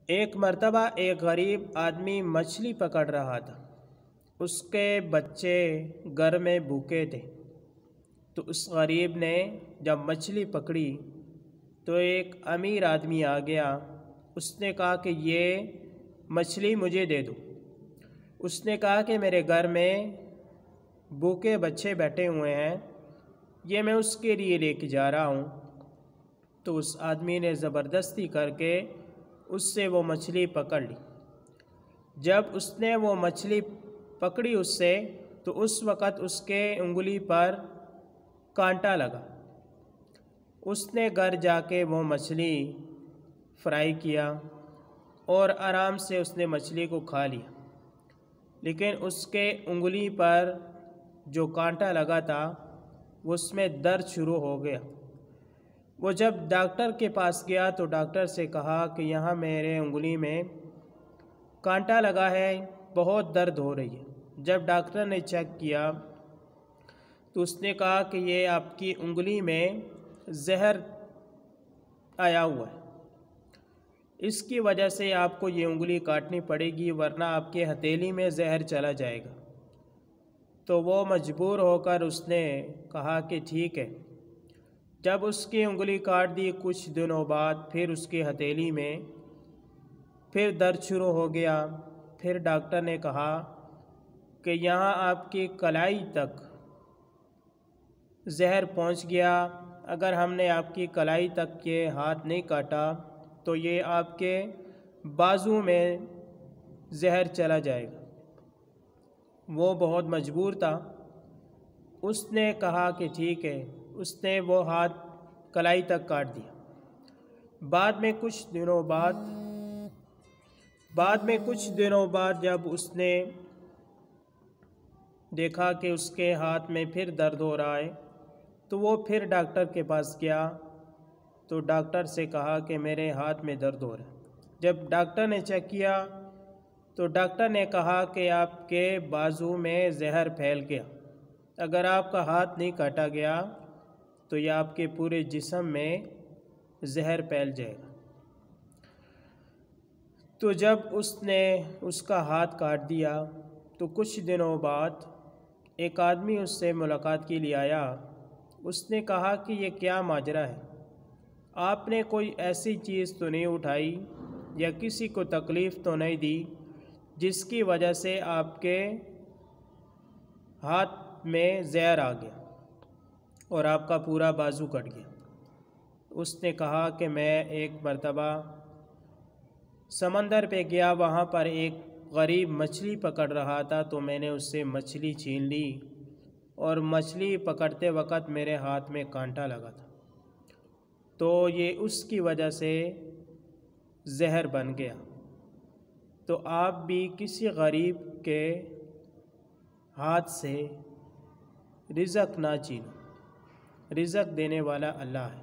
ایک مرتبہ ایک غریب آدمی مچھلی پکڑ رہا تھا۔ اس کے بچے گھر میں بھوکے تھے، تو اس غریب نے جب مچھلی پکڑی تو ایک امیر آدمی آ گیا۔ اس نے کہا کہ یہ مچھلی مجھے دے دو۔ اس نے کہا کہ میرے گھر میں بھوکے بچے بیٹھے ہوئے ہیں، یہ میں اس کے لیے لے کے جا رہا ہوں۔ تو اس آدمی نے زبردستی کر کے اس سے وہ مچھلی پکڑ لی۔ جب اس نے وہ مچھلی پکڑی اس سے، تو اس وقت اس کے انگلی پر کانٹا لگا۔ اس نے گھر جا کے وہ مچھلی فرائی کیا اور آرام سے اس نے مچھلی کو کھا لیا، لیکن اس کے انگلی پر جو کانٹا لگا تھا اس میں درد شروع ہو گیا۔ وہ جب ڈاکٹر کے پاس گیا تو ڈاکٹر سے کہا کہ یہاں میرے انگلی میں کانٹا لگا ہے، بہت درد ہو رہی ہے۔ جب ڈاکٹر نے چیک کیا تو اس نے کہا کہ یہ آپ کی انگلی میں زہر آیا ہوا ہے، اس کی وجہ سے آپ کو یہ انگلی کاٹنی پڑے گی، ورنہ آپ کے ہتھیلی میں زہر چلا جائے گا۔ تو وہ مجبور ہو کر اس نے کہا کہ ٹھیک ہے۔ جب اس کی انگلی کاٹ دی، کچھ دنوں بعد پھر اس کی ہتھیلی میں پھر درد شروع ہو گیا۔ پھر ڈاکٹر نے کہا کہ یہاں آپ کی کلائی تک زہر پہنچ گیا، اگر ہم نے آپ کی کلائی تک یہ ہاتھ نہیں کاٹا تو یہ آپ کے بازو میں زہر چلا جائے گا۔ وہ بہت مجبور تھا، اس نے کہا کہ ٹھیک ہے۔ اس نے وہ ہاتھ کلائی تک کاٹ دیا۔ بعد میں کچھ دنوں بعد جب اس نے دیکھا کہ اس کے ہاتھ میں پھر درد ہو رہا ہے تو وہ پھر ڈاکٹر کے پاس گیا، تو ڈاکٹر سے کہا کہ میرے ہاتھ میں درد ہو رہا ہے۔ جب ڈاکٹر نے چیک کیا تو ڈاکٹر نے کہا کہ آپ کے بازو میں زہر پھیل گیا، اگر آپ کا ہاتھ نہیں کاٹا گیا تو یہ آپ کے پورے جسم میں زہر پھیل جائے گا۔ تو جب اس نے اس کا ہاتھ کاٹ دیا تو کچھ دنوں بعد ایک آدمی اس سے ملاقات کے لیے آیا۔ اس نے کہا کہ یہ کیا ماجرا ہے، آپ نے کوئی ایسی چیز تو نہیں اٹھائی یا کسی کو تکلیف تو نہیں دی جس کی وجہ سے آپ کے ہاتھ میں زہر آ گیا اور آپ کا پورا بازو کٹ گیا۔ اس نے کہا کہ میں ایک مرتبہ سمندر پہ گیا، وہاں پر ایک غریب مچھلی پکڑ رہا تھا، تو میں نے اس سے مچھلی چھین لی اور مچھلی پکڑتے وقت میرے ہاتھ میں کانٹا لگا تھا، تو یہ اس کی وجہ سے زہر بن گیا۔ تو آپ بھی کسی غریب کے ہاتھ سے رزق نہ چھینو، رزق دینے والا اللہ ہے۔